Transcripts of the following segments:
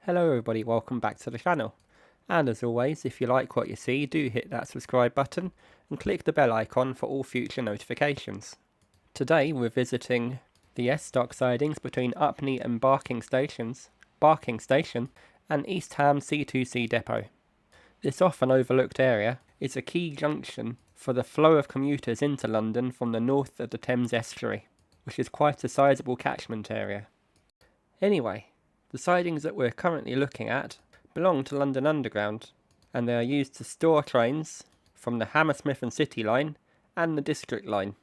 Hello everybody, welcome back to the channel. And as always, if you like what you see, do hit that subscribe button and click the bell icon for all future notifications. Today we're visiting the S-Dock sidings between Upney and Barking Station and East Ham C2C depot. This often overlooked area is a key junction for the flow of commuters into London from the north of the Thames estuary, which is quite a sizable catchment area. Anyway, the sidings that we're currently looking at belong to London Underground, and they are used to store trains from the Hammersmith and City line and the District line.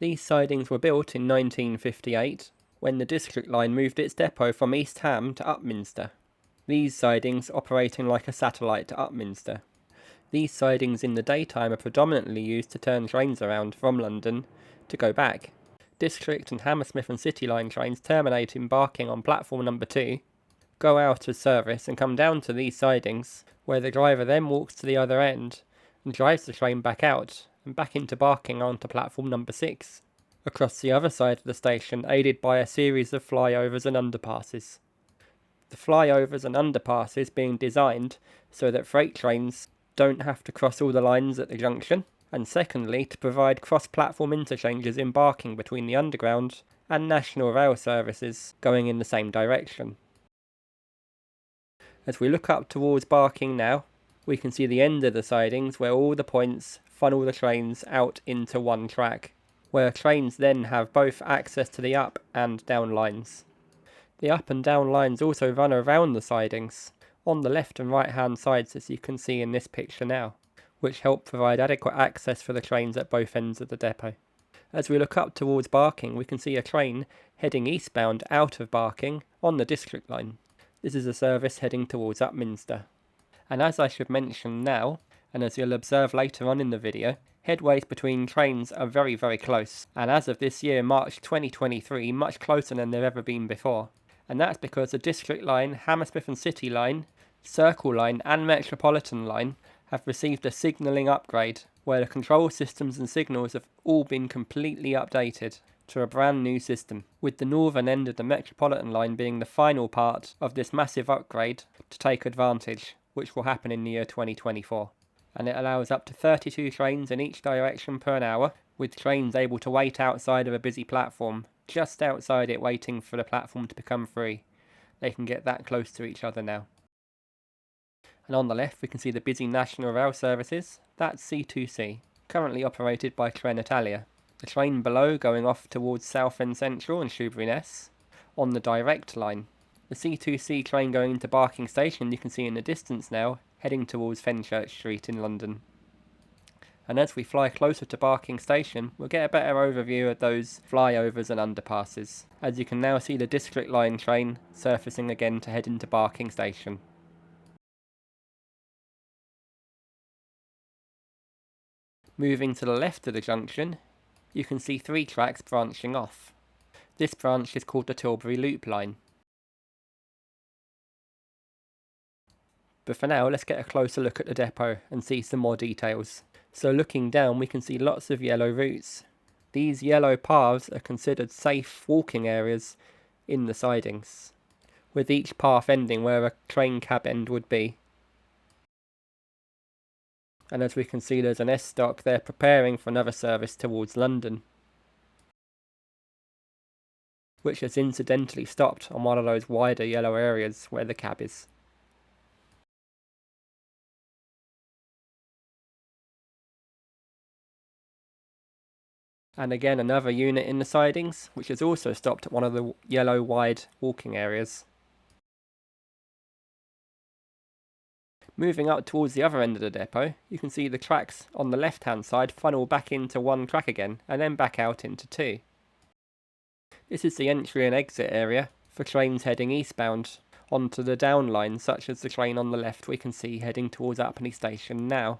These sidings were built in 1958 when the District line moved its depot from East Ham to Upminster. These sidings operating like a satellite to Upminster. These sidings in the daytime are predominantly used to turn trains around from London to go back. District and Hammersmith and City line trains terminate in Barking on platform number 2, go out of service and come down to these sidings, where the driver then walks to the other end and drives the train back out and back into Barking onto platform number 6, across the other side of the station, aided by a series of flyovers and underpasses. The flyovers and underpasses being designed so that freight trains don't have to cross all the lines at the junction, and secondly to provide cross-platform interchanges in Barking between the Underground and National Rail services going in the same direction. As we look up towards Barking now, we can see the end of the sidings where all the points funnel the trains out into one track, where trains then have both access to the up and down lines. The up and down lines also run around the sidings, on the left and right hand sides as you can see in this picture now, which help provide adequate access for the trains at both ends of the depot. As we look up towards Barking, we can see a train heading eastbound out of Barking on the District line. This is a service heading towards Upminster. And as I should mention now, and as you'll observe later on in the video, headways between trains are very, very close, and as of this year, March 2023, much closer than they've ever been before. And that's because the District line, Hammersmith and City line, Circle line and Metropolitan line have received a signalling upgrade, where the control systems and signals have all been completely updated to a brand new system, with the northern end of the Metropolitan line being the final part of this massive upgrade to take advantage, which will happen in the year 2024. And it allows up to 32 trains in each direction per hour, with trains able to wait outside of a busy platform, just outside it waiting for the platform to become free. They can get that close to each other now. And on the left we can see the busy National Rail services, that's C2C, currently operated by Trenitalia. The train below going off towards Southend Central and Shoebury-Ness on the direct line. The C2C train going into Barking Station you can see in the distance now, heading towards Fenchurch Street in London. And as we fly closer to Barking Station, we'll get a better overview of those flyovers and underpasses, as you can now see the District line train surfacing again to head into Barking Station. Moving to the left of the junction, you can see 3 tracks branching off. This branch is called the Tilbury Loop line. But for now, let's get a closer look at the depot and see some more details. So looking down, we can see lots of yellow routes. These yellow paths are considered safe walking areas in the sidings, with each path ending where a train cab end would be. And as we can see, there's an S-Dock there preparing for another service towards London, which has incidentally stopped on one of those wider yellow areas where the cab is. And again another unit in the sidings, which has also stopped at one of the yellow wide walking areas. Moving up towards the other end of the depot, you can see the tracks on the left hand side funnel back into one track again, and then back out into 2. This is the entry and exit area for trains heading eastbound onto the down line, such as the train on the left we can see heading towards Upney Station now.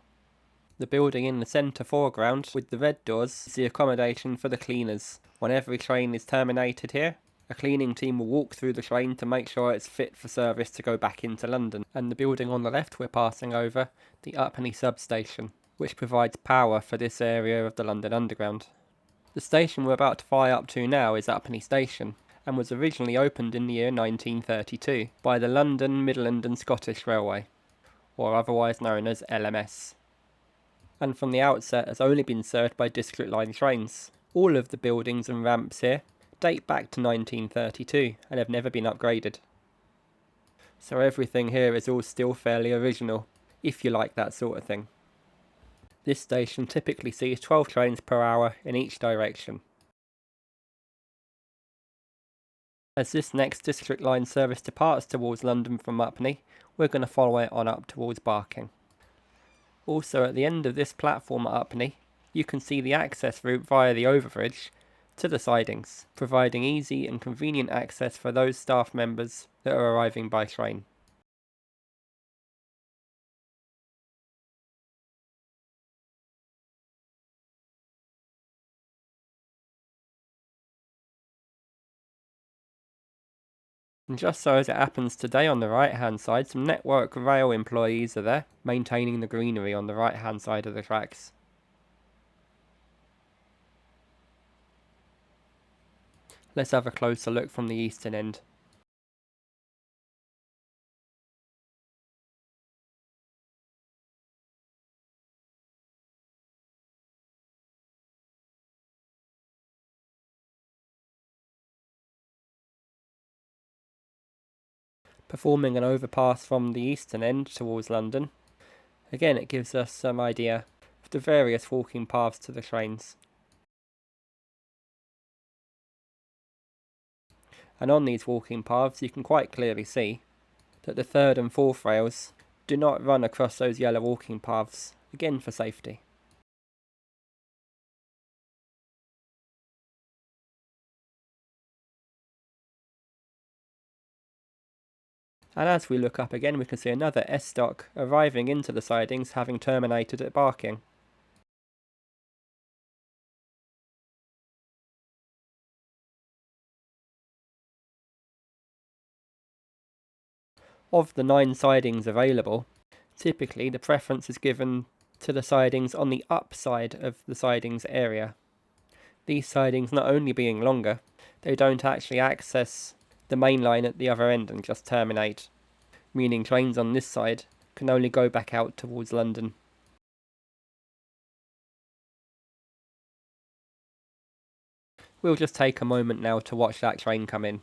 The building in the centre foreground with the red doors is the accommodation for the cleaners. When every train is terminated here, a cleaning team will walk through the train to make sure it's fit for service to go back into London. And the building on the left we're passing over, the Upney substation, which provides power for this area of the London Underground. The station we're about to fly up to now is Upney Station, and was originally opened in the year 1932 by the London, Midland and Scottish Railway, or otherwise known as LMS, and from the outset has only been served by District Line trains. All of the buildings and ramps here date back to 1932 and have never been upgraded. So everything here is all still fairly original, if you like that sort of thing. This station typically sees 12 trains per hour in each direction. As this next District Line service departs towards London from Upney, we're going to follow it on up towards Barking. Also at the end of this platform at Upney, you can see the access route via the overbridge to the sidings, providing easy and convenient access for those staff members that are arriving by train. And just so as it happens today on the right hand side, some Network Rail employees are there, maintaining the greenery on the right hand side of the tracks. Let's have a closer look from the eastern end. Performing an overpass from the eastern end towards London. Again, it gives us some idea of the various walking paths to the trains. And on these walking paths you can quite clearly see that the third and fourth rails do not run across those yellow walking paths, again for safety. And as we look up again, we can see another S stock arriving into the sidings, having terminated at Barking. Of the 9 sidings available, typically the preference is given to the sidings on the up side of the sidings area. These sidings not only being longer, they don't actually access the main line at the other end and just terminate, meaning trains on this side can only go back out towards London. We'll just take a moment now to watch that train come in.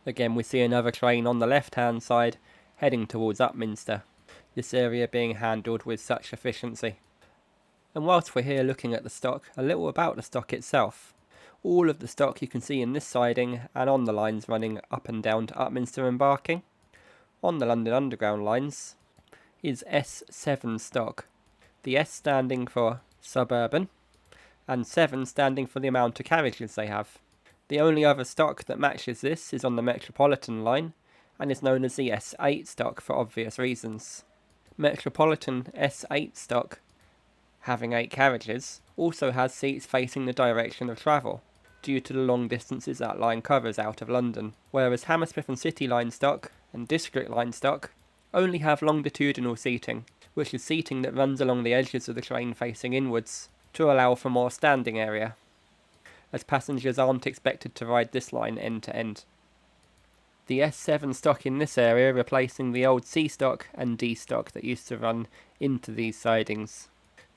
Again, we see another train on the left hand side heading towards Upminster, this area being handled with such efficiency. And whilst we're here looking at the stock, a little about the stock itself. All of the stock you can see in this siding and on the lines running up and down to Upminster and Barking, on the London Underground lines, is S7 stock. The S standing for suburban, and 7 standing for the amount of carriages they have. The only other stock that matches this is on the Metropolitan line, and is known as the S8 stock for obvious reasons. Metropolitan S8 stock, having 8 carriages, also has seats facing the direction of travel, due to the long distances that line covers out of London, whereas Hammersmith and City line stock and District line stock only have longitudinal seating, which is seating that runs along the edges of the train facing inwards. to allow for more standing area, as passengers aren't expected to ride this line end to end. The S7 stock in this area replacing the old C stock and D stock that used to run into these sidings.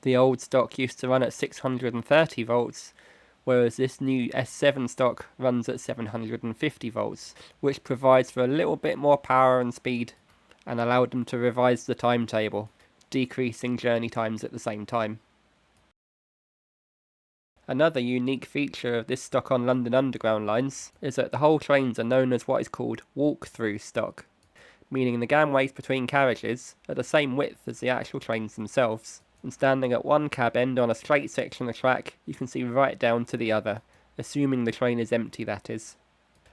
The old stock used to run at 630 volts, whereas this new S7 stock runs at 750 volts, which provides for a little bit more power and speed, and allowed them to revise the timetable, decreasing journey times at the same time. Another unique feature of this stock on London Underground lines is that the whole trains are known as what is called walk-through stock, meaning the gangways between carriages are the same width as the actual trains themselves, and standing at one cab end on a straight section of track you can see right down to the other, assuming the train is empty, that is.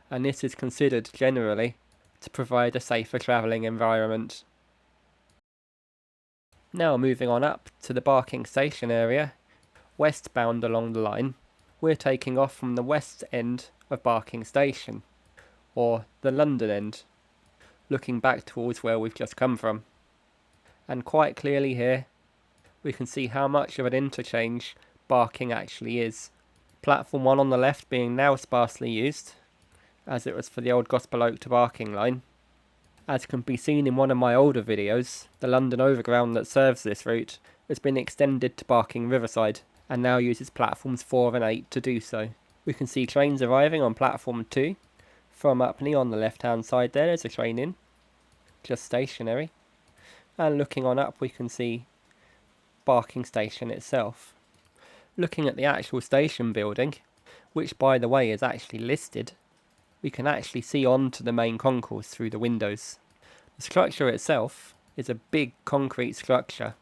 And this is considered generally to provide a safer travelling environment. Now moving on up to the Barking station area, westbound along the line, we're taking off from the west end of Barking station, or the London end, looking back towards where we've just come from. And quite clearly here, we can see how much of an interchange Barking actually is. Platform 1 on the left being now sparsely used, as it was for the old Gospel Oak to Barking line. As can be seen in one of my older videos, the London Overground that serves this route has been extended to Barking Riverside, and now uses platforms 4 and 8 to do so. We can see trains arriving on platform 2. From Upney on the left hand side there's a train in, just stationary. And looking on up we can see Barking station itself. Looking at the actual station building, which by the way is actually listed, we can actually see onto the main concourse through the windows. The structure itself is a big concrete structure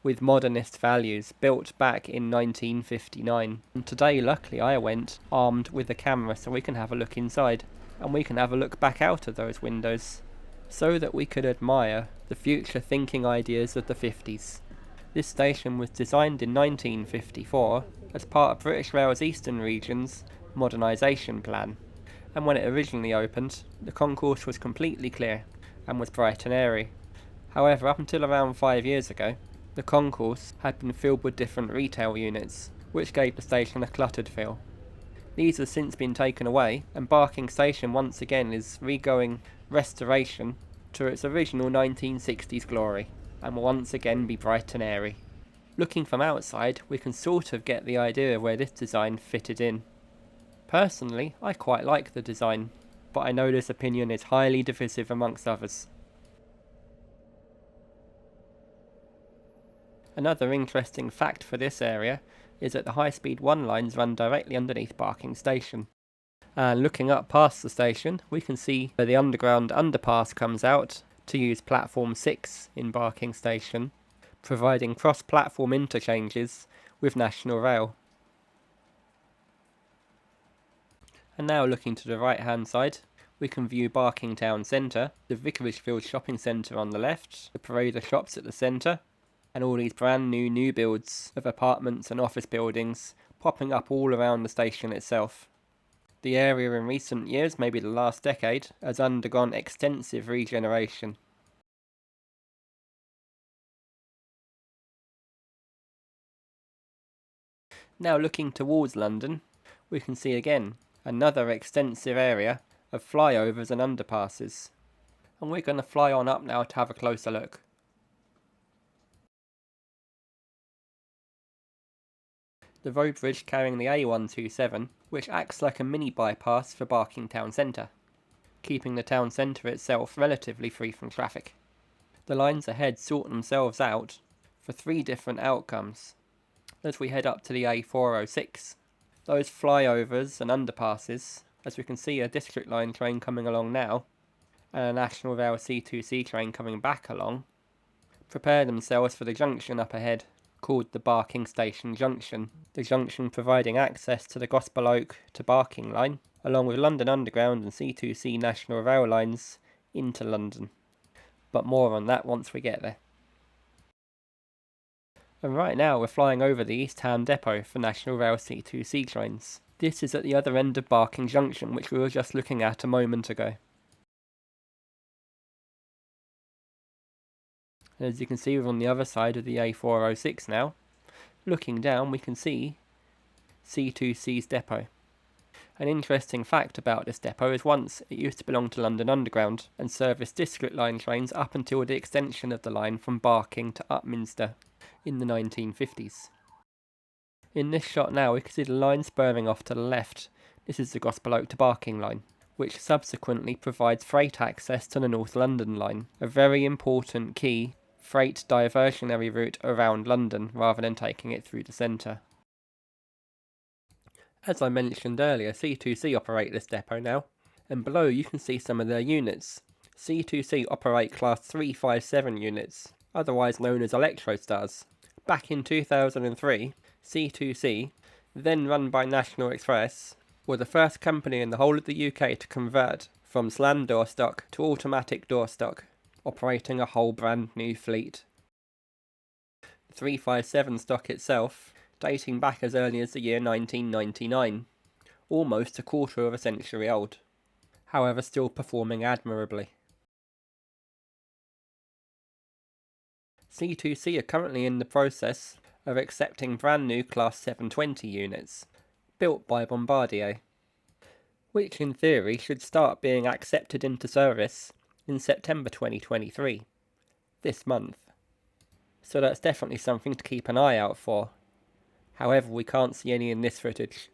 with modernist values, built back in 1959. And today, luckily, I went armed with a camera so we can have a look inside, and we can have a look back out of those windows, so that we could admire the future thinking ideas of the 50s. This station was designed in 1954 as part of British Rail's Eastern Region's modernisation plan, and when it originally opened, the concourse was completely clear and was bright and airy. However, up until around 5 years ago, the concourse had been filled with different retail units, which gave the station a cluttered feel. These have since been taken away, and Barking Station once again is regoing restoration to its original 1960s glory, and will once again be bright and airy. Looking from outside, we can sort of get the idea of where this design fitted in. Personally, I quite like the design, but I know this opinion is highly divisive amongst others. Another interesting fact for this area is that the high-speed 1 lines run directly underneath Barking Station. And looking up past the station, we can see where the underground underpass comes out to use platform 6 in Barking Station, providing cross-platform interchanges with National Rail. And now looking to the right-hand side, we can view Barking Town Centre, the Vicarage Field Shopping Centre on the left, the Parade of Shops at the centre, and all these brand new builds of apartments and office buildings popping up all around the station itself. The area in recent years, maybe the last decade, has undergone extensive regeneration. Now looking towards London, we can see again another extensive area of flyovers and underpasses. And we're going to fly on up now to have a closer look. The road bridge carrying the A127, which acts like a mini bypass for Barking Town Centre, keeping the town centre itself relatively free from traffic. The lines ahead sort themselves out for 3 different outcomes as we head up to the A406. Those flyovers and underpasses, as we can see a District Line train coming along now, and a National Rail C2C train coming back along, prepare themselves for the junction up ahead, called the Barking Station Junction. The junction providing access to the Gospel Oak to Barking line, along with London Underground and C2C National Rail lines into London. But more on that once we get there. And right now we're flying over the East Ham depot for National Rail C2C trains. This is at the other end of Barking Junction, which we were just looking at a moment ago. And as you can see, we're on the other side of the A406 now, Looking down we can see C2C's depot. An interesting fact about this depot is once it used to belong to London Underground and service district line trains up until the extension of the line from Barking to Upminster in the 1950s. In this shot now we can see the line spurring off to the left. This is the Gospel Oak to Barking line, which subsequently provides freight access to the North London line, a very important key freight diversionary route around London rather than taking it through the centre. As I mentioned earlier, C2C operate this depot now, and below you can see some of their units. C2C operate Class 357 units, otherwise known as Electrostars. Back in 2003, C2C, then run by National Express, were the first company in the whole of the UK to convert from slam door stock to automatic door stock, operating a whole brand new fleet. The 357 stock itself dating back as early as the year 1999, almost a quarter of a century old, however still performing admirably. C2C are currently in the process of accepting brand new Class 720 units, built by Bombardier, which in theory should start being accepted into service in September 2023, this month. So that's definitely something to keep an eye out for. However, we can't see any in this footage.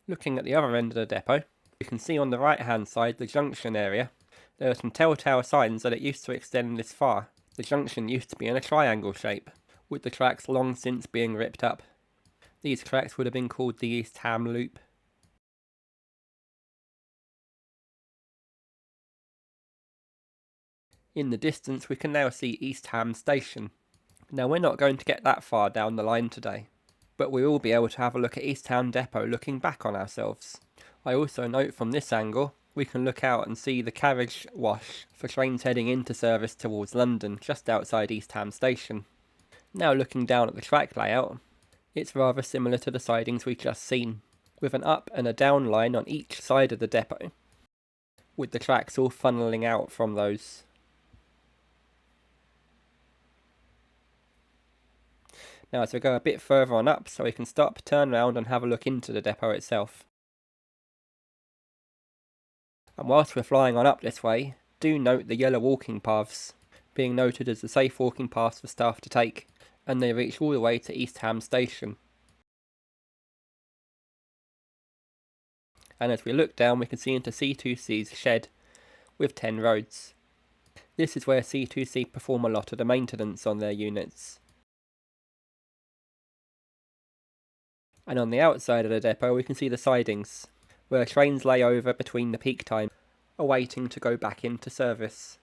Looking at the other end of the depot, you can see on the right hand side the junction area. There are some telltale signs that it used to extend this far. The junction used to be in a triangle shape, with the tracks long since being ripped up. These tracks would have been called the East Ham Loop. In the distance we can now see East Ham Station. Now we're not going to get that far down the line today, but we will be able to have a look at East Ham Depot looking back on ourselves. I also note from this angle we can look out and see the carriage wash for trains heading into service towards London just outside East Ham Station. Now looking down at the track layout, it's rather similar to the sidings we've just seen, with an up and a down line on each side of the depot, with the tracks all funneling out from those. Now as we go a bit further on up so we can stop, turn round and have a look into the depot itself. And whilst we're flying on up this way, do note the yellow walking paths, being noted as the safe walking paths for staff to take, and they reach all the way to East Ham Station. And as we look down we can see into C2C's shed with 10 roads. This is where C2C perform a lot of the maintenance on their units. And on the outside of the depot we can see the sidings, where trains lay over between the peak time, awaiting to go back into service.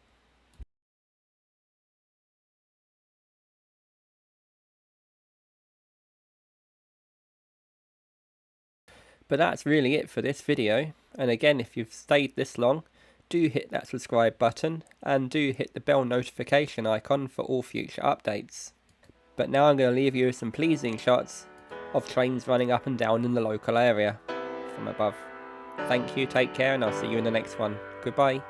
But that's really it for this video, and again if you've stayed this long, do hit that subscribe button and do hit the bell notification icon for all future updates. But now I'm going to leave you with some pleasing shots of trains running up and down in the local area from above. Thank you, take care, and I'll see you in the next one. Goodbye.